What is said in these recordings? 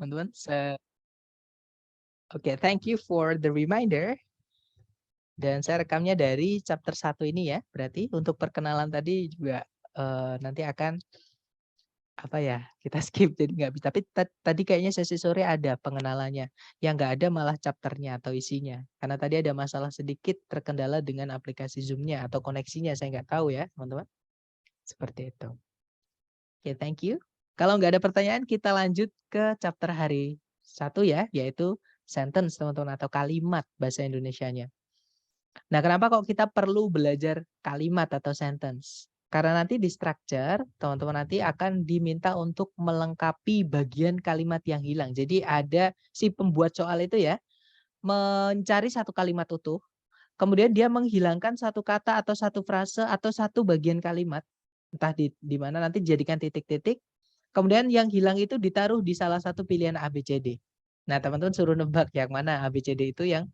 teman-teman. Oke, thank you for the reminder. Dan saya rekamnya dari chapter 1 ini ya. Berarti untuk perkenalan tadi juga nanti akan apa ya, kita skip jadi nggak bisa. Tapi tadi kayaknya sesi sore ada pengenalannya. Yang nggak ada malah chapternya atau isinya. Karena tadi ada masalah sedikit terkendala dengan aplikasi Zoom-nya atau koneksinya. Saya nggak tahu ya teman-teman. Seperti itu. Oke, thank you. Kalau nggak ada pertanyaan, kita lanjut ke chapter hari 1 ya, yaitu sentence teman-teman atau kalimat bahasa Indonesianya. Nah, kenapa kok kita perlu belajar kalimat atau sentence? Karena nanti di structure, teman-teman nanti akan diminta untuk melengkapi bagian kalimat yang hilang. Jadi ada si pembuat soal itu ya, mencari satu kalimat utuh, kemudian dia menghilangkan satu kata atau satu frase atau satu bagian kalimat, entah di mana nanti dijadikan titik-titik, kemudian yang hilang itu ditaruh di salah satu pilihan ABCD. Nah, teman-teman suruh nebak yang mana ABCD itu yang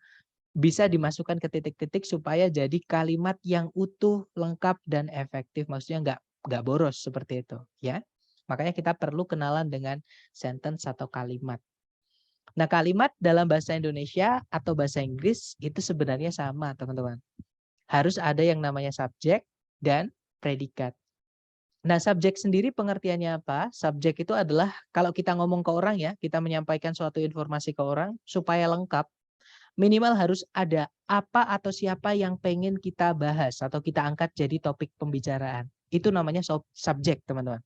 bisa dimasukkan ke titik-titik supaya jadi kalimat yang utuh, lengkap, dan efektif. Maksudnya nggak boros seperti itu, ya. Makanya kita perlu kenalan dengan sentence atau kalimat. Nah, kalimat dalam bahasa Indonesia atau bahasa Inggris itu sebenarnya sama, teman-teman. Harus ada yang namanya subjek dan predikat. Nah, subjek sendiri pengertiannya apa? Subjek itu adalah kalau kita ngomong ke orang ya, kita menyampaikan suatu informasi ke orang supaya lengkap, minimal harus ada apa atau siapa yang pengen kita bahas atau kita angkat jadi topik pembicaraan. Itu namanya subjek, teman-teman.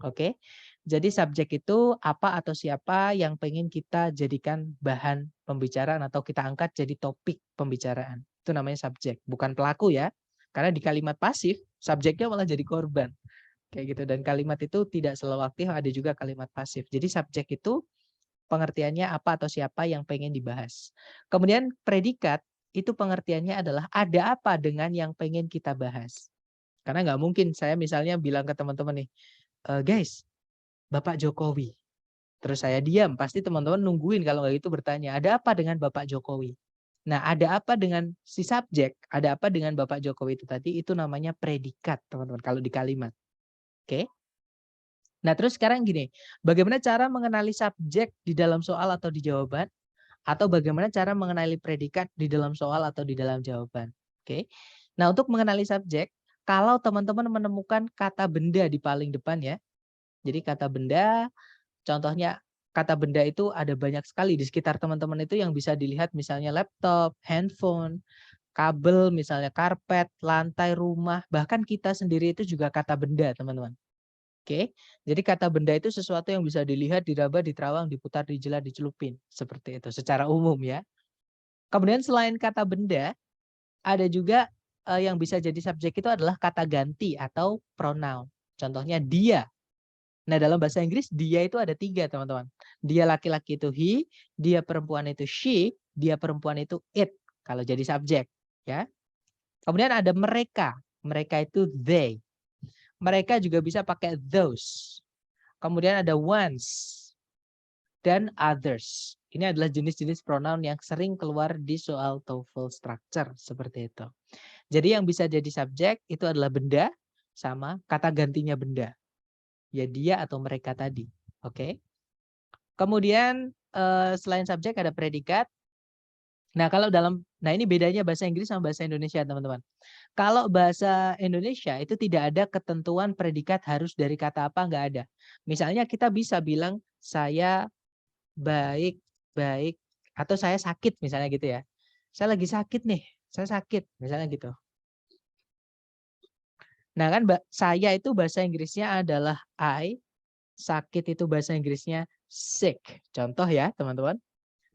Oke. Jadi subjek itu apa atau siapa yang pengen kita jadikan bahan pembicaraan atau kita angkat jadi topik pembicaraan. Itu namanya subjek, bukan pelaku ya. Karena di kalimat pasif, subjeknya malah jadi korban. Kayak gitu. Dan kalimat itu tidak selalu aktif, ada juga kalimat pasif. Jadi subjek itu pengertiannya apa atau siapa yang pengen dibahas. Kemudian predikat itu pengertiannya adalah ada apa dengan yang pengen kita bahas. Karena nggak mungkin saya misalnya bilang ke teman-teman nih, guys, Bapak Jokowi. Terus saya diam, pasti teman-teman nungguin kalau nggak itu bertanya, ada apa dengan Bapak Jokowi? Nah, ada apa dengan si subjek? Ada apa dengan Bapak Jokowi itu tadi? Itu namanya predikat, teman-teman, kalau di kalimat. Oke? Nah, terus sekarang gini, bagaimana cara mengenali subjek di dalam soal atau di jawaban? Atau bagaimana cara mengenali predikat di dalam soal atau di dalam jawaban? Oke. Nah, untuk mengenali subjek, kalau teman-teman menemukan kata benda di paling depan ya. Jadi kata benda, contohnya kata benda itu ada banyak sekali di sekitar teman-teman itu yang bisa dilihat misalnya laptop, handphone, kabel, misalnya karpet, lantai rumah, bahkan kita sendiri itu juga kata benda, teman-teman. Oke, jadi kata benda itu sesuatu yang bisa dilihat, diraba, diterawang, diputar, dijelat, dicelupin. Seperti itu, secara umum ya. Kemudian selain kata benda, ada juga yang bisa jadi subjek itu adalah kata ganti atau pronoun. Contohnya dia. Nah, dalam bahasa Inggris dia itu ada 3, teman-teman. Dia laki-laki itu he, dia perempuan itu she, dia perempuan itu it. Kalau jadi subjek. Ya. Kemudian ada mereka. Mereka itu they. Mereka juga bisa pakai those. Kemudian ada ones dan others. Ini adalah jenis-jenis pronoun yang sering keluar di soal TOEFL structure seperti itu. Jadi yang bisa jadi subjek itu adalah benda sama kata gantinya benda. Ya dia atau mereka tadi. Oke. Kemudian selain subjek ada predikat. Nah, ini bedanya bahasa Inggris sama bahasa Indonesia, teman-teman. Kalau bahasa Indonesia itu tidak ada ketentuan predikat harus dari kata apa, nggak ada. Misalnya kita bisa bilang saya baik, baik, atau saya sakit misalnya gitu ya. Saya lagi sakit nih, saya sakit misalnya gitu. Nah kan saya itu bahasa Inggrisnya adalah I, sakit itu bahasa Inggrisnya sick. Contoh ya teman-teman.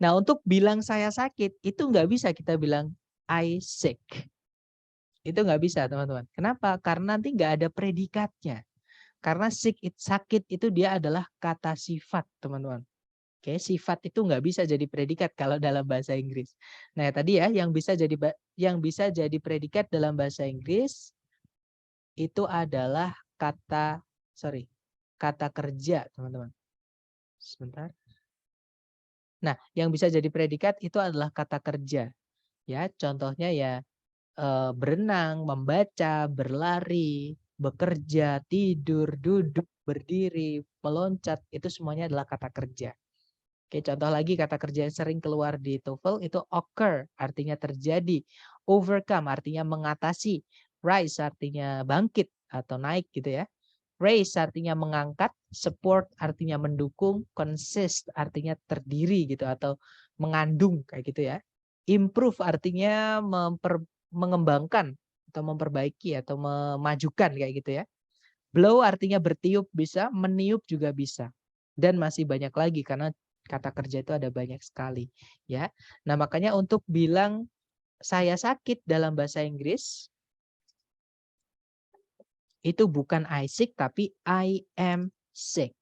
Nah untuk bilang saya sakit itu nggak bisa kita bilang I sick. Itu nggak bisa teman-teman. Kenapa? Karena nanti nggak ada predikatnya. Karena sakit itu dia adalah kata sifat teman-teman. Oke, sifat itu nggak bisa jadi predikat kalau dalam bahasa Inggris. Nah, tadi ya yang bisa jadi predikat dalam bahasa Inggris itu adalah kata kerja, teman-teman. Sebentar. Nah, yang bisa jadi predikat itu adalah kata kerja. Ya, contohnya ya berenang, membaca, berlari, bekerja, tidur, duduk, berdiri, meloncat, itu semuanya adalah kata kerja. Oke, contoh lagi kata kerja yang sering keluar di TOEFL itu occur, artinya terjadi. Overcome, artinya mengatasi. Rise, artinya bangkit atau naik gitu ya. Raise, artinya mengangkat. Support, artinya mendukung. Consist, artinya terdiri gitu atau mengandung kayak gitu ya. Improve, artinya mengembangkan atau memperbaiki atau memajukan kayak gitu ya. Blow, artinya bertiup bisa, meniup juga bisa. Dan masih banyak lagi karena kata kerja itu ada banyak sekali ya. Nah, makanya untuk bilang saya sakit dalam bahasa Inggris itu bukan I sick tapi I am sick.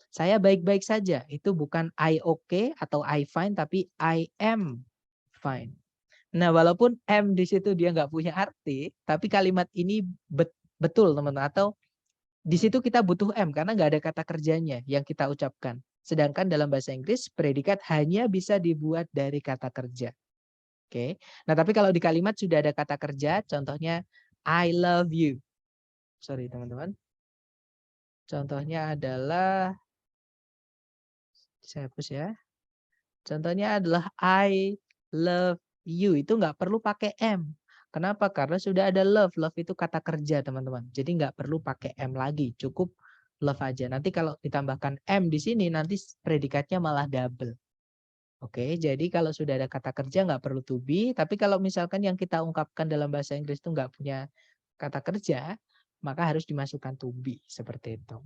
Saya baik-baik saja, itu bukan I okay atau I fine tapi I am fine. Nah, walaupun am di situ dia nggak punya arti, tapi kalimat ini betul teman-teman, atau di situ kita butuh am karena nggak ada kata kerjanya yang kita ucapkan. Sedangkan dalam bahasa Inggris predikat hanya bisa dibuat dari kata kerja. Oke. Nah, tapi kalau di kalimat sudah ada kata kerja, contohnya I love you. Sorry teman-teman. Contohnya adalah saya hapus ya. Contohnya adalah I love you. Itu nggak perlu pakai am. Kenapa? Karena sudah ada love. Love itu kata kerja teman-teman. Jadi nggak perlu pakai am lagi. Cukup love aja. Nanti kalau ditambahkan am di sini nanti predikatnya malah double. Oke, jadi kalau sudah ada kata kerja nggak perlu to be. Tapi kalau misalkan yang kita ungkapkan dalam bahasa Inggris itu nggak punya kata kerja, maka harus dimasukkan to be. Seperti itu.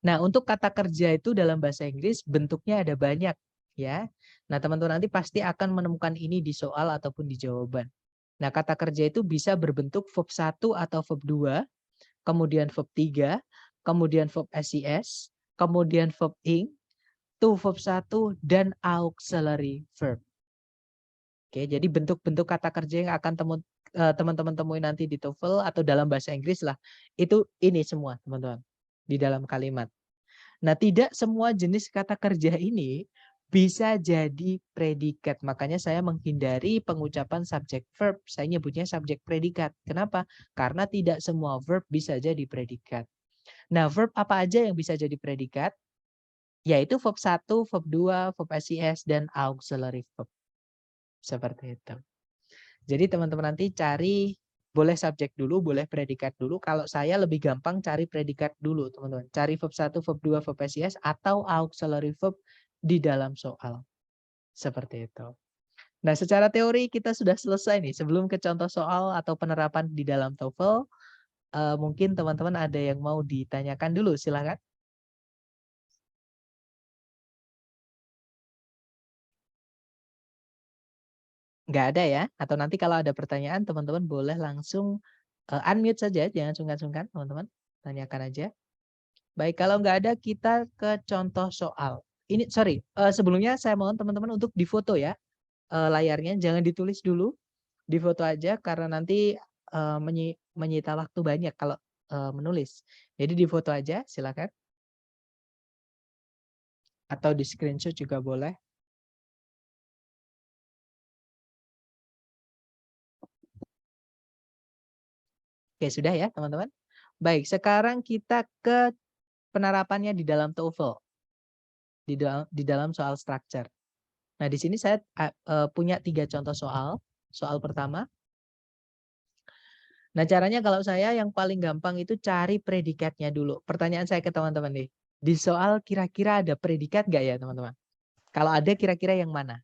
Nah, untuk kata kerja itu dalam bahasa Inggris bentuknya ada banyak ya. Nah, teman-teman nanti pasti akan menemukan ini di soal ataupun di jawaban. Nah, kata kerja itu bisa berbentuk verb 1 atau verb 2, kemudian verb 3, kemudian verb SES, kemudian verb ing, to verb 1 dan auxiliary verb. Oke, jadi bentuk-bentuk kata kerja yang akan teman-teman temui nanti di TOEFL atau dalam bahasa Inggris lah. Itu ini semua, teman-teman. Di dalam kalimat. Nah, tidak semua jenis kata kerja ini bisa jadi predikat. Makanya saya menghindari pengucapan subject verb. Saya nyebutnya subject predikat. Kenapa? Karena tidak semua verb bisa jadi predikat. Nah, verb apa aja yang bisa jadi predikat? Yaitu verb 1, verb 2, verb SES, dan auxiliary verb. Seperti itu. Jadi teman-teman nanti cari, boleh subjek dulu, boleh predikat dulu. Kalau saya lebih gampang cari predikat dulu, teman-teman. Cari verb 1, verb 2, verb SES atau auxiliary verb di dalam soal. Seperti itu. Nah, secara teori kita sudah selesai nih. Sebelum ke contoh soal atau penerapan di dalam TOEFL, mungkin teman-teman ada yang mau ditanyakan dulu, silakan. Nggak ada ya? Atau nanti kalau ada pertanyaan, teman-teman boleh langsung unmute saja, jangan sungkan-sungkan, teman-teman. Tanyakan aja. Baik, kalau nggak ada kita ke contoh soal. Ini sorry, sebelumnya saya mohon teman-teman untuk difoto ya layarnya, jangan ditulis dulu, difoto aja karena nanti menyita waktu banyak kalau menulis. Jadi difoto aja, silakan. Atau di screenshot juga boleh. Oke, sudah ya teman-teman. Baik, sekarang kita ke penerapannya di dalam TOEFL, di dalam soal structure. Nah, di sini saya punya 3 contoh soal. Soal pertama, nah, caranya kalau saya yang paling gampang itu cari predikatnya dulu. Pertanyaan saya ke teman-teman nih. Di soal kira-kira ada predikat nggak ya teman-teman? Kalau ada kira-kira yang mana?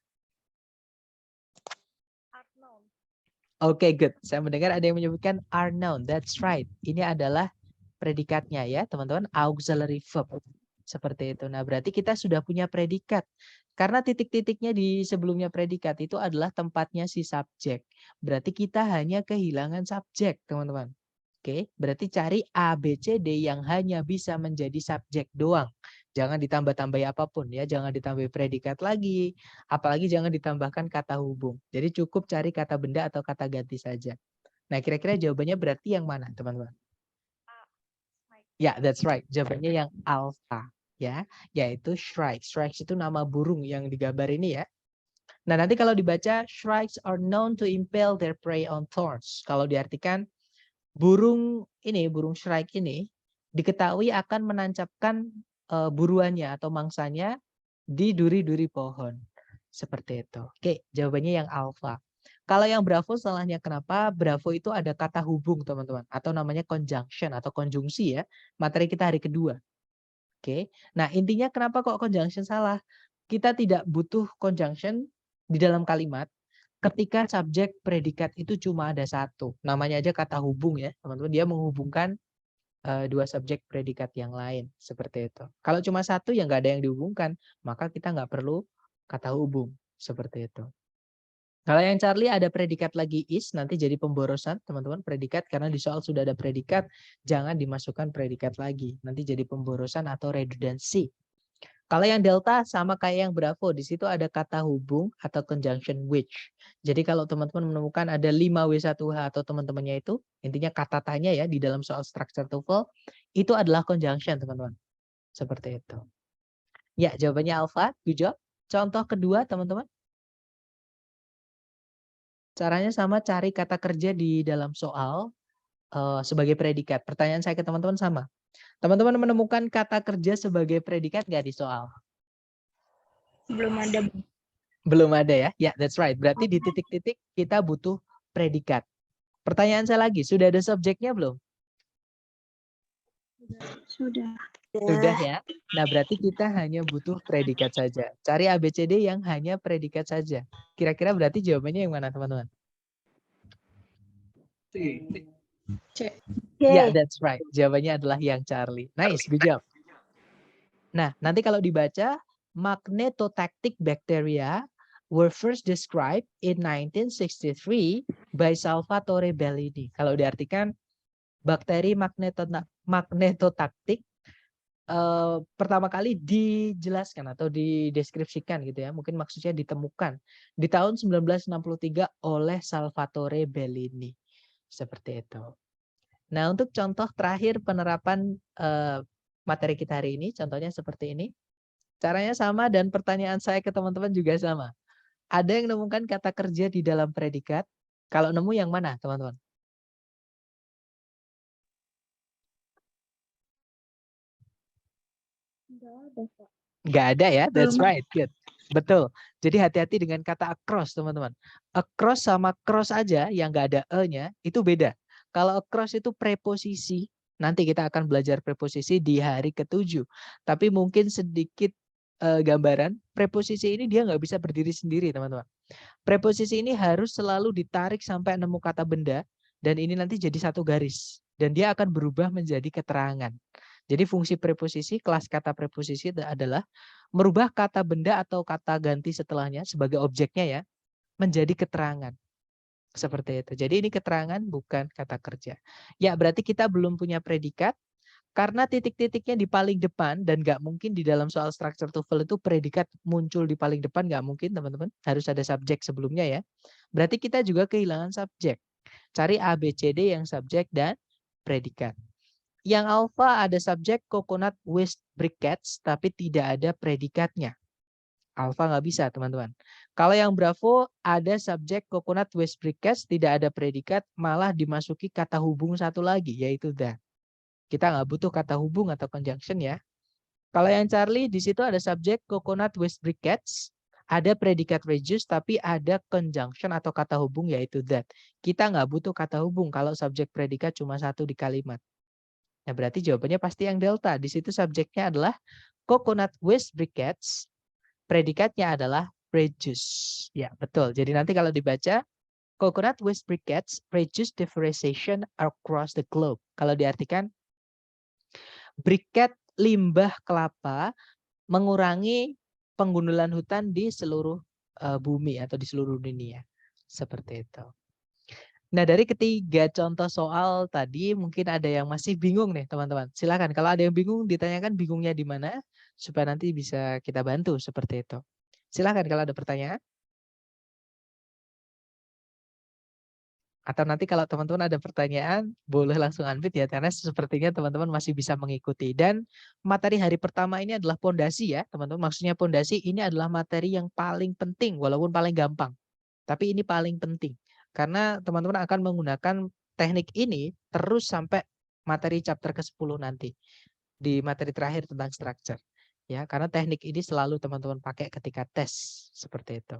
Oke, good. Saya mendengar ada yang menyebutkan are noun. That's right. Ini adalah predikatnya ya teman-teman. Auxiliary verb. Seperti itu. Nah, berarti kita sudah punya predikat. Karena titik-titiknya di sebelumnya predikat itu adalah tempatnya si subjek. Berarti kita hanya kehilangan subjek, teman-teman. Oke, berarti cari A, B, C, D yang hanya bisa menjadi subjek doang. Jangan ditambah-tambahi apapun ya, jangan ditambah predikat lagi, apalagi jangan ditambahkan kata hubung. Jadi cukup cari kata benda atau kata ganti saja. Nah, kira-kira jawabannya berarti yang mana, teman-teman? Ya, that's right. Jawabannya yang alpha ya, yaitu shrike. Shrike itu nama burung yang digambar ini ya. Nah, nanti kalau dibaca shrikes are known to impale their prey on thorns. Kalau diartikan burung shrike ini diketahui akan menancapkan buruannya atau mangsanya di duri-duri pohon. Seperti itu. Oke, jawabannya yang alfa. Kalau yang Bravo salahnya kenapa? Bravo itu ada kata hubung, teman-teman. Atau namanya conjunction atau konjungsi ya. Materi kita hari kedua. Oke. Nah, intinya kenapa kok conjunction salah? Kita tidak butuh conjunction di dalam kalimat ketika subjek predikat itu cuma ada satu. Namanya aja kata hubung ya, teman-teman. Dia menghubungkan dua subjek predikat yang lain. Seperti itu. Kalau cuma satu ya nggak ada yang dihubungkan. Maka kita nggak perlu kata hubung. Seperti itu. Kalau yang Charlie ada predikat lagi is, nanti jadi pemborosan teman-teman predikat. Karena di soal sudah ada predikat, jangan dimasukkan predikat lagi. Nanti jadi pemborosan atau redundancy. Kalau yang delta sama kayak yang Bravo, di situ ada kata hubung atau conjunction which. Jadi kalau teman-teman menemukan ada 5W1H atau teman-temannya itu, intinya kata tanya ya di dalam soal structure TOEFL, itu adalah conjunction teman-teman. Seperti itu. Ya, jawabannya alpha, good job. Contoh kedua teman-teman. Caranya sama, cari kata kerja di dalam soal sebagai predikat. Pertanyaan saya ke teman-teman sama. Teman-teman menemukan kata kerja sebagai predikat nggak di soal? Belum ada. Belum ada ya? Ya, that's right. Berarti di titik-titik kita butuh predikat. Pertanyaan saya lagi, sudah ada subjeknya belum? Sudah. Sudah ya. Nah, berarti kita hanya butuh predikat saja. Cari ABCD yang hanya predikat saja. Kira-kira berarti jawabannya yang mana, teman-teman? C. Ya, that's right. Jawabannya adalah yang Charlie. Nice, good job. Nah, nanti kalau dibaca, magnetotactic bacteria were first described in 1963 by Salvatore Bellini. Kalau diartikan, bakteri magnetotaktik pertama kali dijelaskan atau dideskripsikan gitu ya. Mungkin maksudnya ditemukan di tahun 1963 oleh Salvatore Bellini. Seperti itu. Nah, untuk contoh terakhir penerapan materi kita hari ini, contohnya seperti ini. Caranya sama dan pertanyaan saya ke teman-teman juga sama. Ada yang nemukan kata kerja di dalam predikat? Kalau nemu yang mana, teman-teman? Nggak ada ya, that's right, good. Betul. Jadi hati-hati dengan kata across, teman-teman. Across sama cross aja yang nggak ada e-nya itu beda. Kalau across itu preposisi, nanti kita akan belajar preposisi di hari ke-7. Tapi mungkin sedikit gambaran, preposisi ini dia nggak bisa berdiri sendiri, teman-teman. Preposisi ini harus selalu ditarik sampai nemu kata benda, dan ini nanti jadi satu garis. Dan dia akan berubah menjadi keterangan. Jadi fungsi preposisi, kelas kata preposisi adalah merubah kata benda atau kata ganti setelahnya sebagai objeknya ya, menjadi keterangan. Seperti itu. Jadi ini keterangan bukan kata kerja. Ya, berarti kita belum punya predikat, karena titik-titiknya di paling depan dan nggak mungkin di dalam soal structure TOEFL itu predikat muncul di paling depan, nggak mungkin teman-teman. Harus ada subjek sebelumnya ya. Berarti kita juga kehilangan subjek. Cari ABCD yang subjek dan predikat. Yang alpha ada subjek coconut waste briquettes tapi tidak ada predikatnya. Alpha nggak bisa teman-teman. Kalau yang Bravo ada subjek coconut waste briquettes tidak ada predikat, malah dimasuki kata hubung satu lagi yaitu that. Kita nggak butuh kata hubung atau conjunction ya. Kalau yang Charlie di situ ada subjek coconut waste briquettes, ada predikat reduce tapi ada conjunction atau kata hubung yaitu that. Kita nggak butuh kata hubung kalau subjek predikat cuma satu di kalimat. Nah, berarti jawabannya pasti yang delta. Di situ subjeknya adalah coconut waste briquettes, predikatnya adalah reduce. Ya, betul. Jadi nanti kalau dibaca coconut waste briquettes reduce deforestation across the globe. Kalau diartikan briket limbah kelapa mengurangi penggundulan hutan di seluruh bumi atau di seluruh dunia. Seperti itu. Nah, dari ketiga contoh soal tadi mungkin ada yang masih bingung nih, teman-teman. Silakan kalau ada yang bingung ditanyakan bingungnya di mana supaya nanti bisa kita bantu seperti itu. Silakan kalau ada pertanyaan. Atau nanti kalau teman-teman ada pertanyaan, boleh langsung unmute ya, karena sepertinya teman-teman masih bisa mengikuti. Dan materi hari pertama ini adalah pondasi ya, teman-teman. Maksudnya pondasi ini adalah materi yang paling penting, walaupun paling gampang. Tapi ini paling penting. Karena teman-teman akan menggunakan teknik ini terus sampai materi chapter ke-10 nanti. Di materi terakhir tentang structure. Ya, karena teknik ini selalu teman-teman pakai ketika tes seperti itu.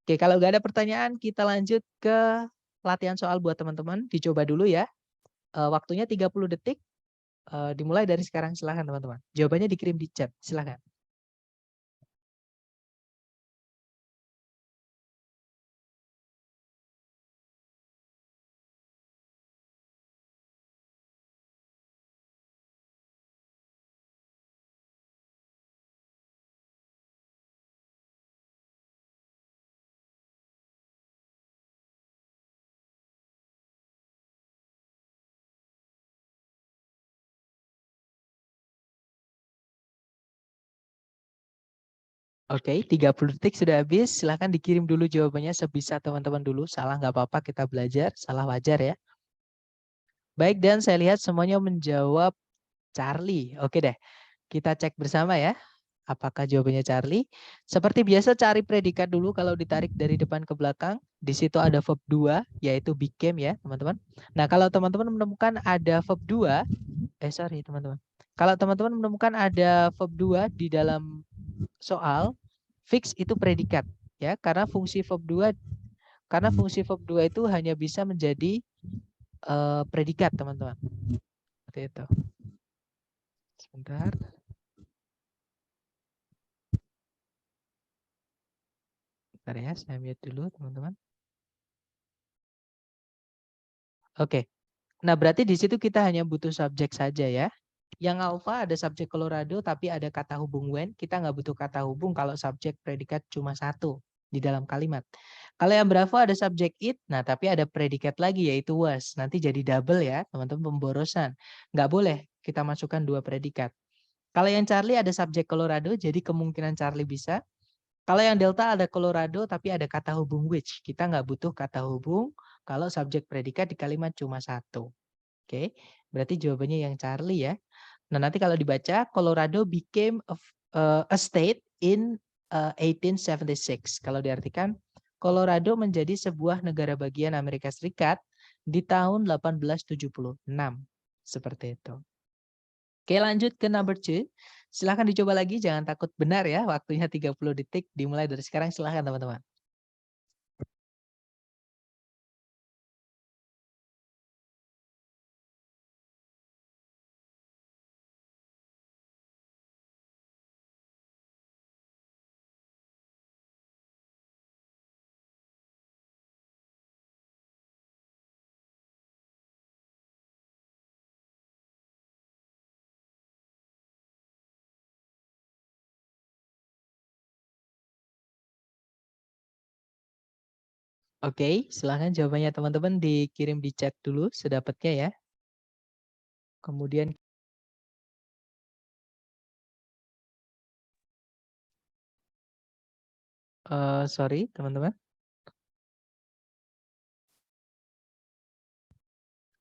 Oke, kalau nggak ada pertanyaan, kita lanjut ke latihan soal buat teman-teman. Dicoba dulu ya. Waktunya 30 detik. Dimulai dari sekarang, silahkan teman-teman. Jawabannya dikirim di chat, silahkan. Oke, 30 detik sudah habis. Silahkan dikirim dulu jawabannya sebisa teman-teman dulu. Salah nggak apa-apa, kita belajar. Salah wajar ya. Baik, dan saya lihat semuanya menjawab Charlie. Oke deh, kita cek bersama ya. Apakah jawabannya Charlie? Seperti biasa cari predikat dulu kalau ditarik dari depan ke belakang. Di situ ada verb 2, yaitu became ya teman-teman. Nah kalau teman-teman menemukan ada verb 2, sorry teman-teman. Kalau teman-teman menemukan ada verb 2 di dalam soal, fix itu predikat ya, karena fungsi verb 2 itu hanya bisa menjadi predikat teman-teman. Seperti itu. Sebentar. Bentar ya, saya mute dulu teman-teman. Oke. Nah, berarti di situ kita hanya butuh subjek saja ya. Yang alpha ada subjek Colorado tapi ada kata hubung when. Kita nggak butuh kata hubung kalau subjek predikat cuma satu di dalam kalimat. Kalau yang Bravo ada subjek it, nah tapi ada predikat lagi yaitu was. Nanti jadi double ya, teman-teman, pemborosan. Nggak boleh kita masukkan dua predikat. Kalau yang Charlie ada subjek Colorado, jadi kemungkinan Charlie bisa. Kalau yang Delta ada Colorado tapi ada kata hubung which. Kita nggak butuh kata hubung kalau subjek predikat di kalimat cuma satu. Oke, berarti jawabannya yang Charlie ya. Nah, nanti kalau dibaca, Colorado became a state in 1876. Kalau diartikan, Colorado menjadi sebuah negara bagian Amerika Serikat di tahun 1876. Seperti itu. Oke, lanjut ke number 2. Silahkan dicoba lagi, jangan takut benar ya. Waktunya 30 detik, dimulai dari sekarang. Silahkan teman-teman. Oke, silahkan jawabannya teman-teman dikirim di chat dulu sedapatnya ya. Kemudian sorry teman-teman.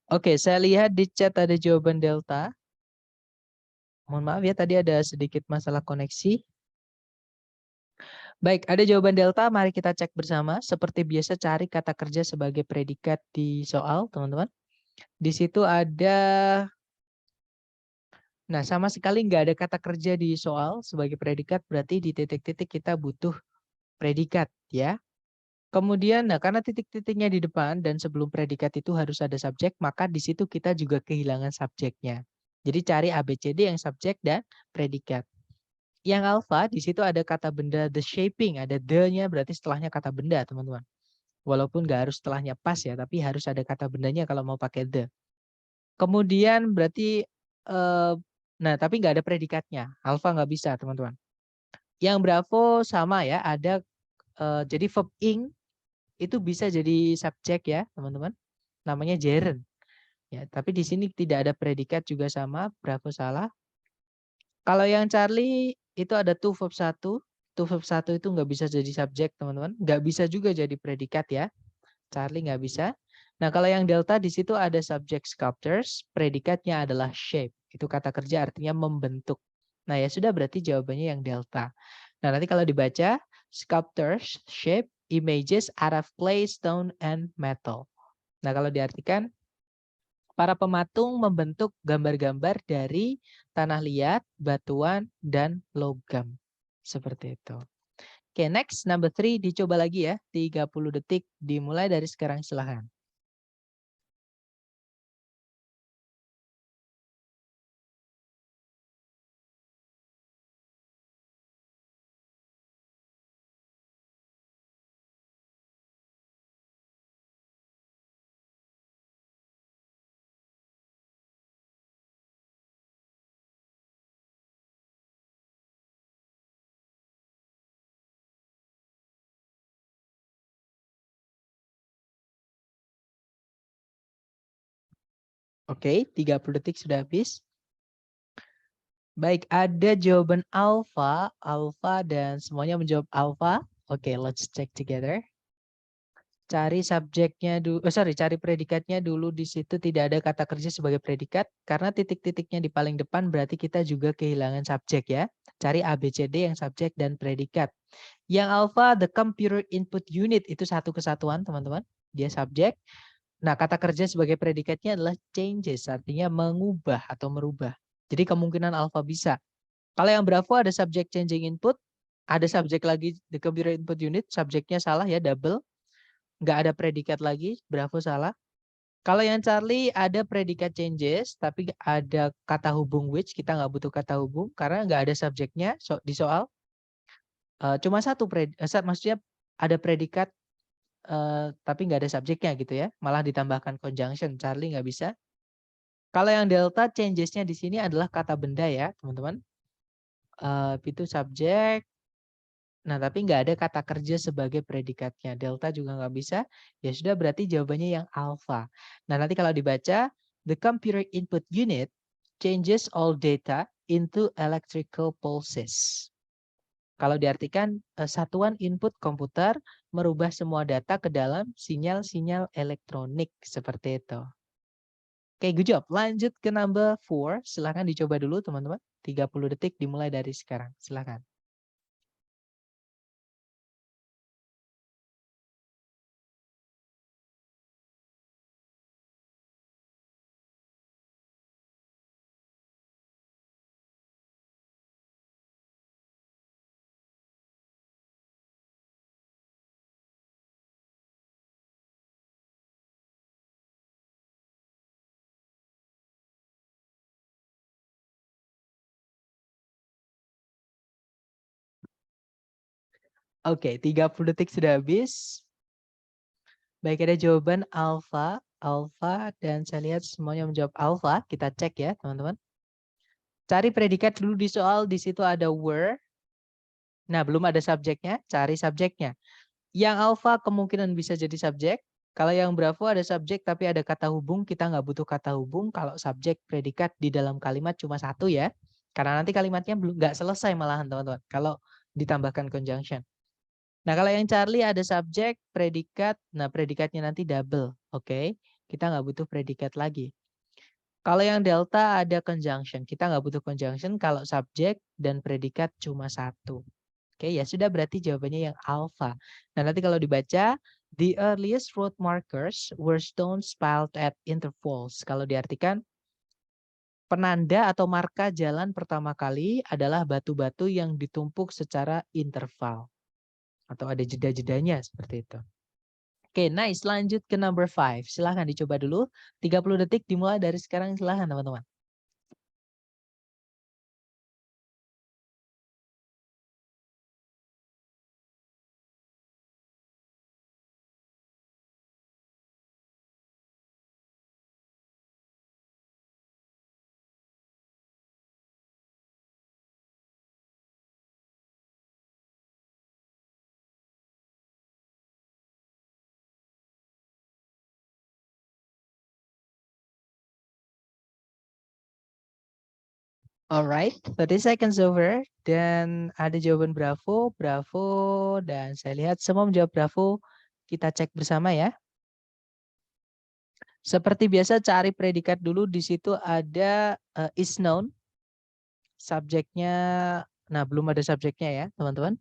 Oke, saya lihat di chat ada jawaban Delta. Mohon maaf ya, tadi ada sedikit masalah koneksi. Baik, ada jawaban Delta. Mari kita cek bersama. Seperti biasa cari kata kerja sebagai predikat di soal, teman-teman. Di situ ada, nah sama sekali nggak ada kata kerja di soal sebagai predikat, berarti di titik-titik kita butuh predikat ya. Kemudian, nah karena titik-titiknya di depan dan sebelum predikat itu harus ada subjek, maka di situ kita juga kehilangan subjeknya. Jadi cari ABCD yang subjek dan predikat. Yang alpha di situ ada kata benda the shaping, ada the-nya berarti setelahnya kata benda, teman-teman. Walaupun nggak harus setelahnya pas ya, tapi harus ada kata bendanya kalau mau pakai the. Kemudian berarti, nah tapi nggak ada predikatnya. Alpha nggak bisa, teman-teman. Yang Bravo sama ya, ada jadi verb ing itu bisa jadi subjek ya, teman-teman. Namanya Jaren. Ya, tapi di sini tidak ada predikat juga sama, Bravo salah. Kalau yang Charlie itu ada to verb 1. To verb 1 itu nggak bisa jadi subjek, teman-teman. Nggak bisa juga jadi predikat ya. Charlie nggak bisa. Nah, kalau yang Delta di situ ada subject sculptures, predikatnya adalah shape. Itu kata kerja artinya membentuk. Nah, ya sudah berarti jawabannya yang Delta. Nah, nanti kalau dibaca, sculptures, shape, images out of clay, stone, and metal. Nah, kalau diartikan, Para pematung membentuk gambar-gambar dari tanah liat, batuan, dan logam. Seperti itu. Oke, next, number 3, dicoba lagi ya. 30 detik, dimulai dari sekarang, silahkan. Oke, 30 detik sudah habis. Baik, ada jawaban alfa, dan semuanya menjawab alfa. Oke, let's check together. Cari subjeknya dulu, cari predikatnya dulu. Di situ tidak ada kata kerja sebagai predikat karena titik-titiknya di paling depan berarti kita juga kehilangan subjek ya. Cari ABCD yang subjek dan predikat. Yang alfa, the computer input unit, itu satu kesatuan teman-teman. Dia subjek. Nah, kata kerja sebagai predikatnya adalah changes, artinya mengubah atau merubah. Jadi kemungkinan alfa bisa. Kalau yang Bravo ada subject changing input, ada subjek lagi the computer input unit, subjeknya salah ya, double. Nggak ada predikat lagi, Bravo salah. Kalau yang Charlie ada predikat changes, tapi ada kata hubung which, kita nggak butuh kata hubung karena nggak ada subjeknya di soal. Cuma satu, maksudnya ada predikat tapi nggak ada subjeknya gitu ya. Malah ditambahkan conjunction, Charlie nggak bisa. Kalau yang delta, changesnya di sini adalah kata benda ya teman-teman. Itu subjek. Nah, tapi nggak ada kata kerja sebagai predikatnya. Delta juga nggak bisa. Ya sudah, berarti jawabannya yang alpha. Nah, nanti kalau dibaca, the computer input unit changes all data into electrical pulses. Kalau diartikan, satuan input komputer merubah semua data ke dalam sinyal-sinyal elektronik. Seperti itu. Oke, good job. Lanjut ke number 4. Silahkan dicoba dulu teman-teman. 30 detik dimulai dari sekarang. Silahkan. Oke, 30 detik sudah habis. Baik, ada jawaban alfa, dan saya lihat semuanya menjawab alfa. Kita cek ya, teman-teman. Cari predikat dulu di soal, di situ ada were. Nah, belum ada subjeknya, cari subjeknya. Yang alfa kemungkinan bisa jadi subjek. Kalau yang bravo ada subjek tapi ada kata hubung, kita nggak butuh kata hubung kalau subjek predikat di dalam kalimat cuma satu ya. Karena nanti kalimatnya belum nggak selesai malahan teman-teman. Kalau ditambahkan conjunction. Nah, kalau yang Charlie ada subjek, predikat. Nah, predikatnya nanti double. Oke, kita nggak butuh predikat lagi. Kalau yang delta ada conjunction. Kita nggak butuh conjunction kalau subjek dan predikat cuma satu. Oke, ya sudah, berarti jawabannya yang alpha. Nah, nanti kalau dibaca, the earliest road markers were stones piled at intervals. Kalau diartikan, penanda atau marka jalan pertama kali adalah batu-batu yang ditumpuk secara interval. Atau ada jeda-jedanya seperti itu. Oke, nice. Lanjut ke number 5. Silahkan dicoba dulu. 30 detik dimulai dari sekarang. Silahkan teman-teman. Alright, 30 seconds over. Dan ada jawaban Bravo, dan saya lihat semua menjawab Bravo. Kita cek bersama ya. Seperti biasa cari predikat dulu. Di situ ada is known. Subjeknya, nah belum ada subjeknya ya teman-teman.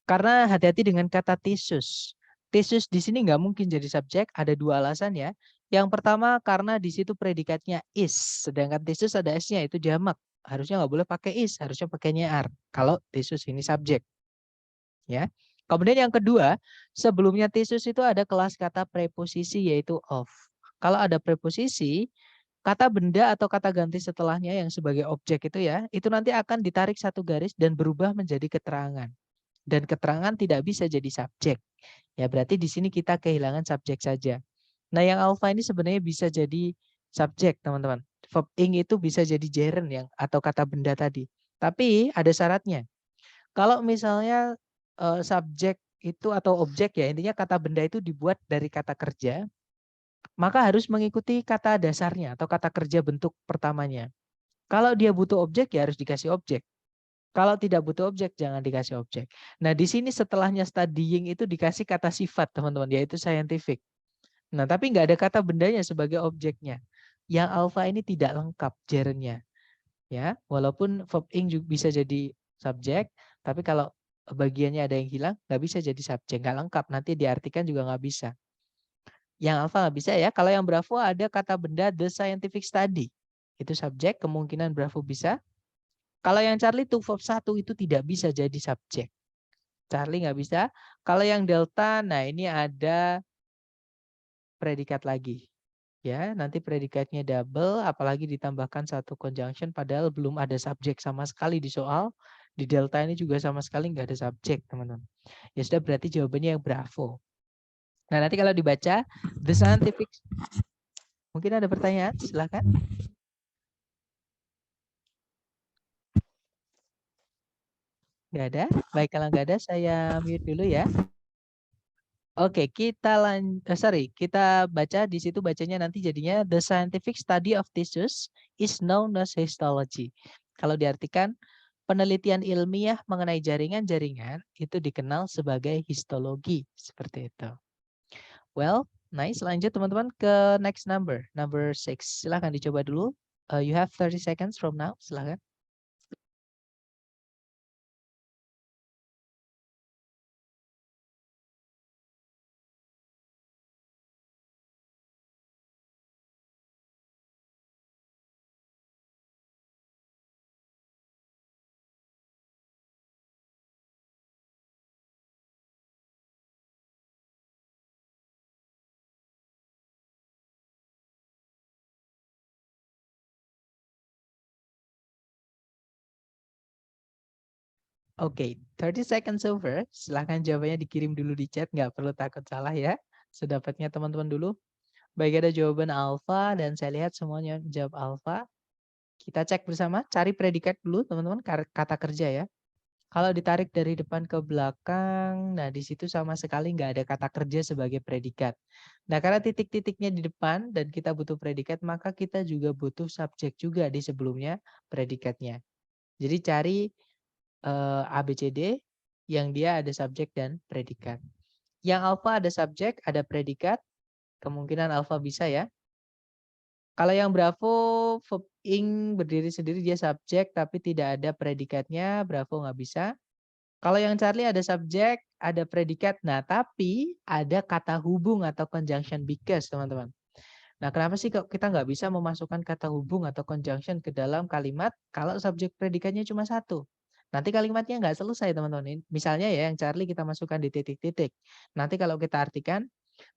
Karena hati-hati dengan kata thesis. Thesis di sini nggak mungkin jadi subjek. Ada dua alasan ya. Yang pertama karena di situ predikatnya is, sedangkan thesis ada s-nya itu jamak. Harusnya nggak boleh pakai is, harusnya pakainya are. Kalau thesis ini subjek. Ya. Kemudian yang kedua, sebelumnya thesis itu ada kelas kata preposisi yaitu of. Kalau ada preposisi, kata benda atau kata ganti setelahnya yang sebagai objek itu ya, itu nanti akan ditarik satu garis dan berubah menjadi keterangan. Dan keterangan tidak bisa jadi subjek. Ya berarti di sini kita kehilangan subjek saja. Nah yang alpha ini sebenarnya bisa jadi subjek teman-teman. Verb ing itu bisa jadi gerund yang atau kata benda tadi. Tapi ada syaratnya. Kalau misalnya subjek itu atau objek ya intinya kata benda itu dibuat dari kata kerja, maka harus mengikuti kata dasarnya atau kata kerja bentuk pertamanya. Kalau dia butuh objek ya harus dikasih objek. Kalau tidak butuh objek jangan dikasih objek. Nah di sini setelahnya studying itu dikasih kata sifat teman-teman yaitu scientific. Nah tapi nggak ada kata bendanya sebagai objeknya. Yang alpha ini tidak lengkap gerundnya. Ya, walaupun verb ing juga bisa jadi subjek, tapi kalau bagiannya ada yang hilang, nggak bisa jadi subjek, nggak lengkap. Nanti diartikan juga nggak bisa. Yang alpha nggak bisa ya. Kalau yang bravo ada kata benda the scientific study. Itu subjek, kemungkinan bravo bisa. Kalau yang Charlie tuh verb 1 itu tidak bisa jadi subjek. Charlie nggak bisa. Kalau yang delta, nah ini ada predikat lagi. Ya, nanti predikatnya double, apalagi ditambahkan satu conjunction, padahal belum ada subjek sama sekali di soal. Di delta ini juga sama sekali nggak ada subjek, teman-teman. Ya sudah, berarti jawabannya yang bravo. Nah, nanti kalau dibaca, the scientific... Mungkin ada pertanyaan, silakan. Nggak ada? Baik, kalau nggak ada, saya mute dulu ya. Oke, kita baca di situ bacanya nanti jadinya the scientific study of tissues is known as histology. Kalau diartikan penelitian ilmiah mengenai jaringan-jaringan itu dikenal sebagai histologi seperti itu. Well, nice. Lanjut teman-teman ke next number 6. Silahkan dicoba dulu. You have 30 seconds from now. Silahkan. Oke, 30 seconds over. Silahkan jawabannya dikirim dulu di chat. Nggak perlu takut salah ya. Sedapatnya teman-teman dulu. Baik, ada jawaban alfa dan saya lihat semuanya jawab alfa. Kita cek bersama, cari predikat dulu teman-teman, kata kerja ya. Kalau ditarik dari depan ke belakang, nah di situ sama sekali nggak ada kata kerja sebagai predikat. Nah karena titik-titiknya di depan dan kita butuh predikat, maka kita juga butuh subjek juga di sebelumnya predikatnya. Jadi cari A, B, C, D yang dia ada subjek dan predikat. Yang alfa ada subjek, ada predikat, kemungkinan alfa bisa ya. Kalau yang bravo, verb ing berdiri sendiri dia subjek tapi tidak ada predikatnya, bravo nggak bisa. Kalau yang Charlie ada subjek, ada predikat, nah tapi ada kata hubung atau conjunction because teman-teman. Nah kenapa sih kok kita nggak bisa memasukkan kata hubung atau conjunction ke dalam kalimat kalau subjek predikatnya cuma satu? Nanti kalimatnya nggak selesai teman-teman. Misalnya ya yang Charlie kita masukkan di titik-titik. Nanti kalau kita artikan,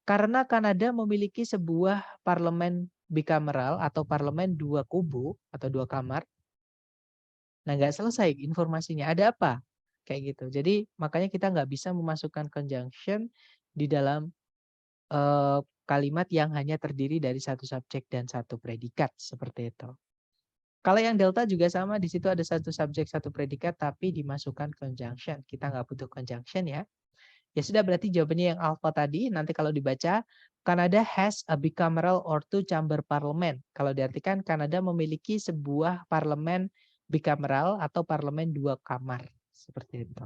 karena Kanada memiliki sebuah parlemen bicameral atau parlemen dua kubu atau dua kamar. Nah, nggak selesai informasinya. Ada apa? Kayak gitu. Jadi makanya kita nggak bisa memasukkan conjunction di dalam kalimat yang hanya terdiri dari satu subjek dan satu predikat seperti itu. Kalau yang delta juga sama, di situ ada satu subjek, satu predikat, tapi dimasukkan conjunction. Kita nggak butuh conjunction ya. Ya sudah, berarti jawabannya yang alpha tadi. Nanti kalau dibaca, Canada has a bicameral or two chamber parliament. Kalau diartikan Kanada memiliki sebuah parlemen bicameral atau parlemen dua kamar. Seperti itu.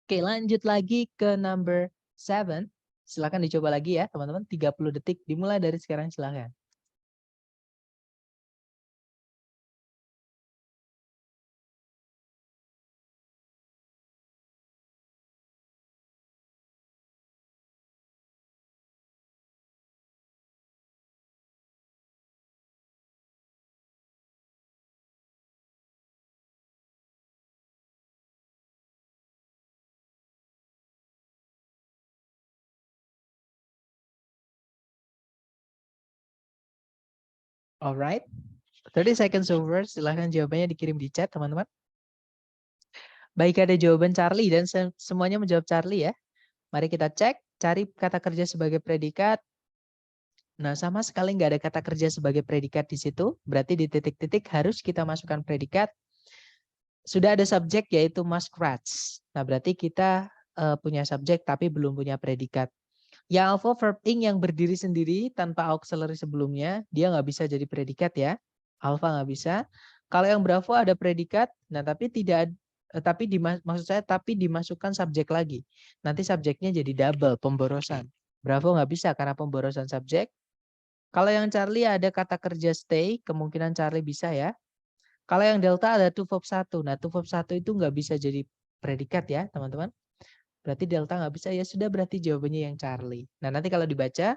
Oke, lanjut lagi ke number 7. Silakan dicoba lagi ya teman-teman. 30 detik dimulai dari sekarang, silakan. Alright. 30 seconds over. Silahkan jawabannya dikirim di chat, teman-teman. Baik, ada jawaban Charlie dan semuanya menjawab Charlie ya. Mari kita cek, cari kata kerja sebagai predikat. Nah, sama sekali nggak ada kata kerja sebagai predikat di situ. Berarti di titik-titik harus kita masukkan predikat. Sudah ada subjek yaitu muskrats. Nah, berarti kita punya subjek tapi belum punya predikat. Yang alpha verb ing yang berdiri sendiri tanpa auxiliary sebelumnya, dia nggak bisa jadi predikat ya. Alpha nggak bisa. Kalau yang bravo ada predikat, nah tapi tidak maksud saya tapi dimasukkan subjek lagi. Nanti subjeknya jadi double, pemborosan. Bravo nggak bisa karena pemborosan subjek. Kalau yang Charlie ada kata kerja stay, kemungkinan Charlie bisa ya. Kalau yang delta ada to verb 1. Nah, to verb 1 itu nggak bisa jadi predikat ya, teman-teman. Berarti delta nggak bisa, ya sudah berarti jawabannya yang Charlie. Nah, nanti kalau dibaca,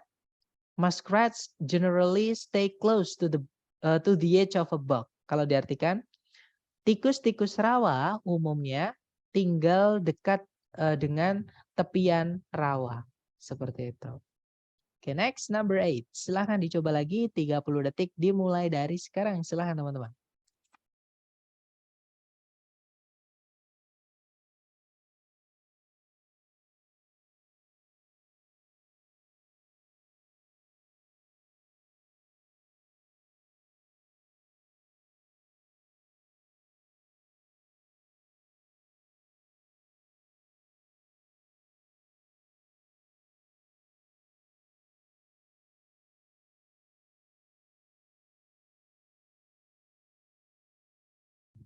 muskrats generally stay close to the edge of a bog. Kalau diartikan, tikus-tikus rawa umumnya tinggal dekat dengan tepian rawa. Seperti itu. Oke, next number 8. Silahkan dicoba lagi 30 detik dimulai dari sekarang. Silahkan teman-teman.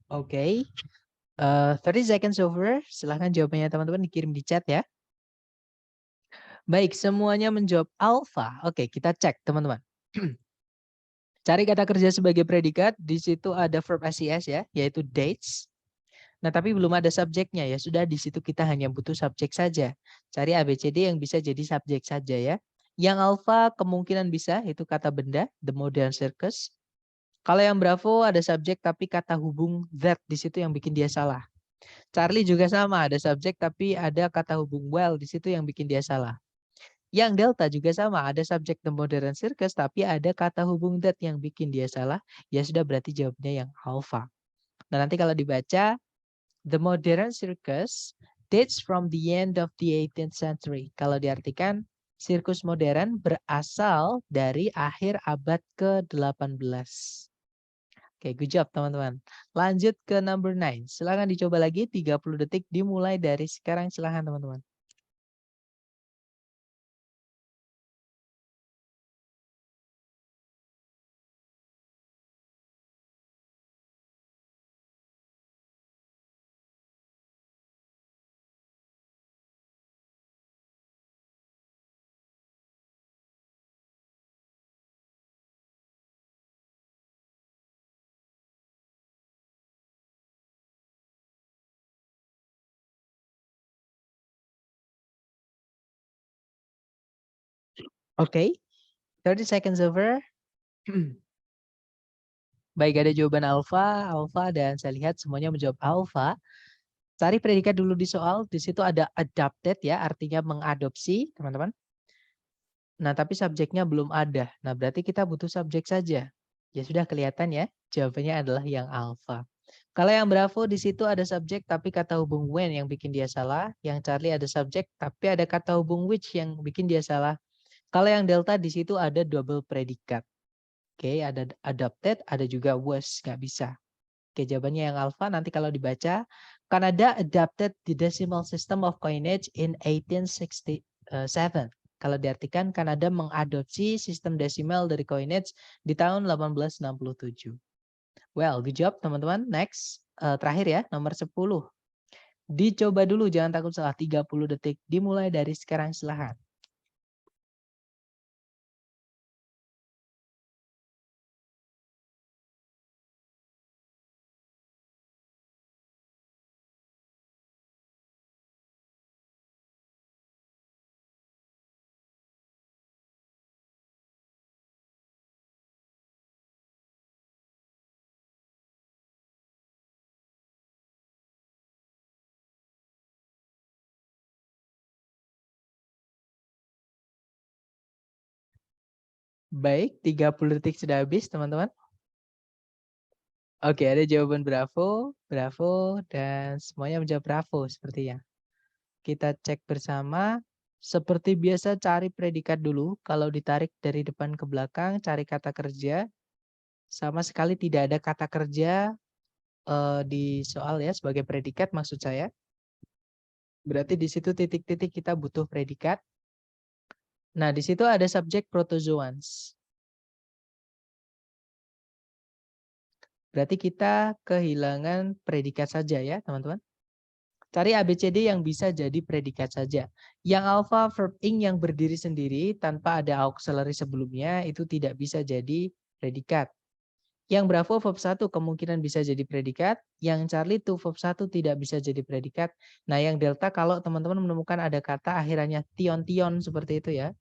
Oke. 30 seconds over. Silahkan jawabannya teman-teman dikirim di chat ya. Baik, semuanya menjawab alpha. Oke, kita cek teman-teman. Cari kata kerja sebagai predikat. Di situ ada verb SES ya, yaitu dates. Nah, tapi belum ada subjeknya ya. Sudah di situ kita hanya butuh subjek saja. Cari ABCD yang bisa jadi subjek saja ya. Yang alpha kemungkinan bisa, itu kata benda, the modern circus. Kalau yang bravo ada subjek tapi kata hubung that di situ yang bikin dia salah. Charlie juga sama, ada subjek tapi ada kata hubung well di situ yang bikin dia salah. Yang delta juga sama, ada subjek the modern circus tapi ada kata hubung that yang bikin dia salah. Ya sudah berarti jawabnya yang alpha. Nah, nanti kalau dibaca, the modern circus dates from the end of the 18th century. Kalau diartikan, sirkus modern berasal dari akhir abad ke-18. Oke, good job teman-teman. Lanjut ke number 9. Silahkan dicoba lagi 30 detik dimulai dari sekarang. Silahkan teman-teman. Oke, 30 seconds over. Baik, ada jawaban alpha, dan saya lihat semuanya menjawab alpha. Cari predikat dulu di soal. Di situ ada adapted ya, artinya mengadopsi, teman-teman. Nah, tapi subjeknya belum ada. Nah, berarti kita butuh subjek saja. Ya sudah kelihatan ya, jawabannya adalah yang alpha. Kalau yang bravo di situ ada subjek tapi kata hubung when yang bikin dia salah. Yang Charlie ada subjek tapi ada kata hubung which yang bikin dia salah. Kalau yang delta di situ ada double predikat. Oke, ada adopted, ada juga was, nggak bisa. Oke, jawabannya yang alpha. Nanti kalau dibaca, Canada adopted the decimal system of coinage in 1867. Kalau diartikan, Kanada mengadopsi sistem desimal dari coinage di tahun 1867. Well, good job teman-teman. Next, terakhir ya, nomor 10. Dicoba dulu, jangan takut salah. 30 detik dimulai dari sekarang, silahkan. Baik, 30 detik sudah habis, teman-teman. Oke, ada jawaban bravo, bravo, dan semuanya menjawab bravo sepertinya. Kita cek bersama. Seperti biasa cari predikat dulu. Kalau ditarik dari depan ke belakang, cari kata kerja. Sama sekali tidak ada kata kerja di soal ya sebagai predikat maksud saya. Berarti di situ titik-titik kita butuh predikat. Nah, di situ ada subjek protozoans. Berarti kita kehilangan predikat saja ya, teman-teman. Cari ABCD yang bisa jadi predikat saja. Yang alpha verb ing yang berdiri sendiri tanpa ada auxiliary sebelumnya itu tidak bisa jadi predikat. Yang bravo verb 1 kemungkinan bisa jadi predikat. Yang Charlie itu verb 1 tidak bisa jadi predikat. Nah yang delta kalau teman-teman menemukan ada kata akhirannya tion-tion seperti itu ya.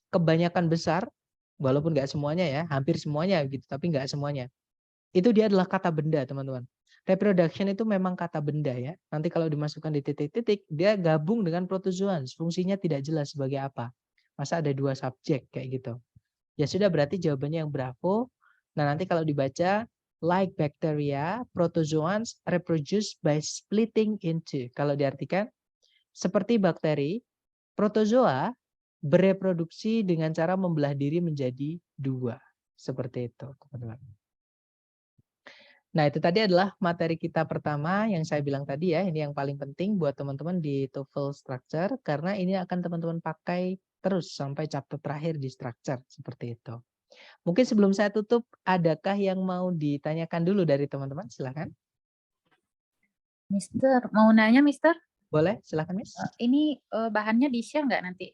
Kebanyakan besar, walaupun nggak semuanya ya, hampir semuanya gitu, tapi nggak semuanya. Itu dia adalah kata benda teman-teman. Reproduction itu memang kata benda ya. Nanti kalau dimasukkan di titik-titik, dia gabung dengan protozoans. Fungsinya tidak jelas sebagai apa. Masa ada dua subjek kayak gitu. Ya sudah berarti jawabannya yang bravo. Nah nanti kalau dibaca, like bacteria, protozoans reproduce by splitting into. Kalau diartikan, seperti bakteri, protozoa bereproduksi dengan cara membelah diri menjadi dua. Seperti itu teman-teman. Nah, itu tadi adalah materi kita pertama yang saya bilang tadi ya. Ini yang paling penting buat teman-teman di TOEFL Structure karena ini akan teman-teman pakai terus sampai chapter terakhir di structure seperti itu. Mungkin sebelum saya tutup, adakah yang mau ditanyakan dulu dari teman-teman? Silakan. Mister, mau nanya Mister? Boleh, silakan Miss. Ini bahannya di-share nggak nanti?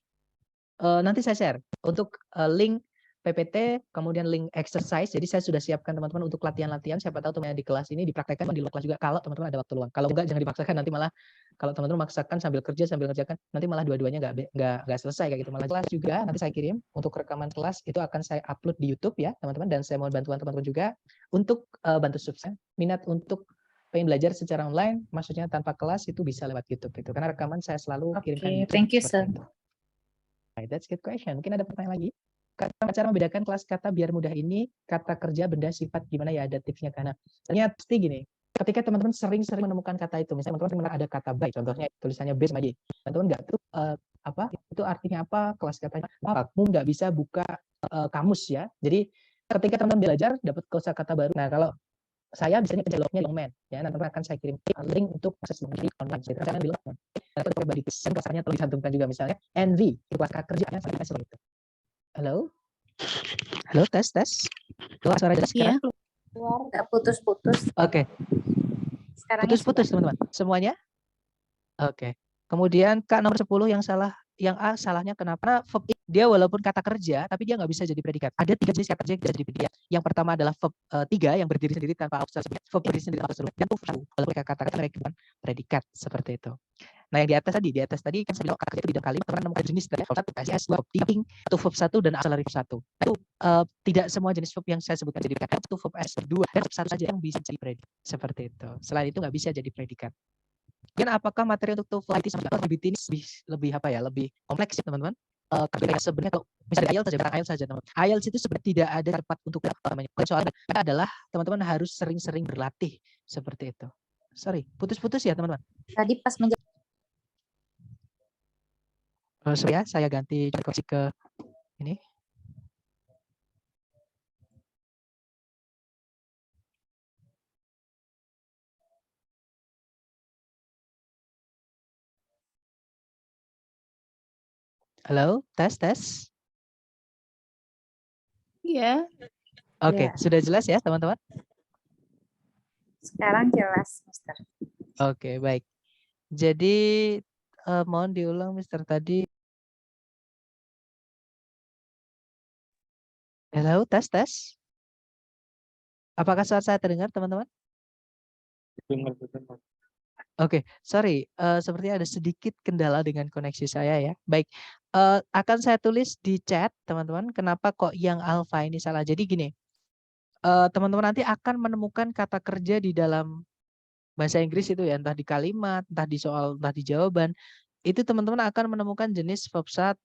Nanti saya share untuk link PPT, kemudian link exercise. Jadi saya sudah siapkan teman-teman untuk latihan-latihan. Siapa tahu teman-teman di kelas ini dipraktekkan di luar kelas juga kalau teman-teman ada waktu luang. Kalau enggak jangan dipaksakan, nanti malah kalau teman-teman maksakan sambil kerja sambil ngerjakan, nanti malah dua-duanya nggak selesai kayak gitu. Malah kelas juga nanti saya kirim untuk rekaman kelas itu akan saya upload di YouTube ya teman-teman, dan saya mohon bantuan teman-teman juga untuk bantu subscribe. Minat untuk pengen belajar secara online, maksudnya tanpa kelas itu bisa lewat YouTube itu. Karena rekaman saya selalu kirimkan di YouTube. Thank you, sir. That's a good question. Mungkin ada pertanyaan lagi? Cara membedakan kelas kata biar mudah ini, kata kerja, benda, sifat, gimana ya ada tipsnya? Karena ternyata pasti gini, ketika teman-teman sering-sering menemukan kata itu, misalnya teman-teman ada kata baik, contohnya tulisannya B sama Y, teman-teman nggak tuh apa itu artinya apa, kelas katanya apa, kamu nggak bisa buka kamus ya. Jadi ketika teman-teman belajar dapat kosakata baru, nah kalau saya biasanya penjeloknya longman ya, nanti akan saya kirim link untuk akses di online. Jadi saya bilang atau coba dikasih kesannya atau dicantumkan juga misalnya NV itu kata kerjanya seperti itu. Halo, halo tes. Keluar suara jelas sekarang? Keluar, nggak putus-putus. Oke. Putus-putus teman-teman. Semuanya? Oke. Kemudian Kak nomor 10 yang salah. Yang A salahnya kenapa? Verb dia walaupun kata kerja, tapi dia nggak bisa jadi predikat. Ada 3 jenis kata kerja yang bisa jadi predikat. Yang pertama adalah verb 3 yang berdiri sendiri tanpa auxiliary. Verb berdiri sendiri tanpa auxiliary. Dan verb walaupun kata-kata mereka bukan predikat seperti itu. Nah yang di atas tadi kan saya bilang kata kerja itu bidang kalimat, teman menemukan jenis dari verb 1, PSS, verb 3, atau verb 1 dan auxiliary verb 1. Itu tidak semua jenis verb yang saya sebutkan jadi predikat. Itu verb S, verb 2, dan verb 1 saja yang bisa jadi predikat. Seperti itu. Selain itu nggak bisa jadi predikat. Dan apakah materi untuk TOEFL IT sama ini lebih apa ya, lebih kompleks ya teman-teman? Karena sebenarnya kalau misalnya IELTS saja teman-teman. IELTS itu sebenarnya tidak ada tempat untuk apa namanya. Soalnya adalah teman-teman harus sering-sering berlatih seperti itu. Sorry, putus-putus ya teman-teman. Tadi pas menjawab. Sorry ya, saya ganti ke ini. Halo, tes. Iya. Oke, sudah jelas ya teman-teman? Sekarang jelas, Mister. Oke, baik. Jadi mohon diulang Mister tadi. Halo, tes. Apakah suara saya terdengar teman-teman? Oke, sorry, sepertinya ada sedikit kendala dengan koneksi saya ya. Baik, akan saya tulis di chat teman-teman, kenapa kok yang alfa ini salah. Jadi gini, teman-teman nanti akan menemukan kata kerja di dalam bahasa Inggris itu ya, entah di kalimat, entah di soal, entah di jawaban. Itu teman-teman akan menemukan jenis verb 1,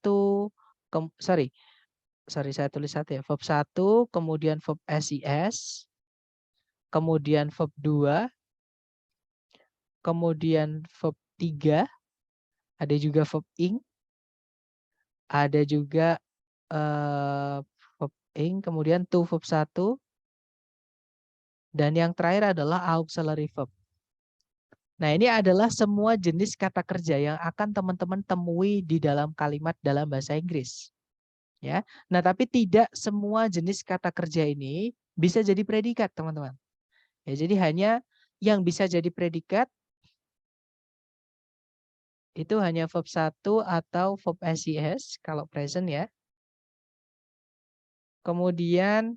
sorry saya tulis satu ya. Verb 1, kemudian verb SIS, kemudian verb 2, kemudian verb 3, ada juga verb ing, ada juga verb ing, kemudian to verb 1, dan yang terakhir adalah auxiliary verb. Nah, ini adalah semua jenis kata kerja yang akan teman-teman temui di dalam kalimat dalam bahasa Inggris. Ya. Nah, tapi tidak semua jenis kata kerja ini bisa jadi predikat, teman-teman. Ya, jadi hanya yang bisa jadi predikat itu hanya verb 1 atau verb SIS kalau present ya. Kemudian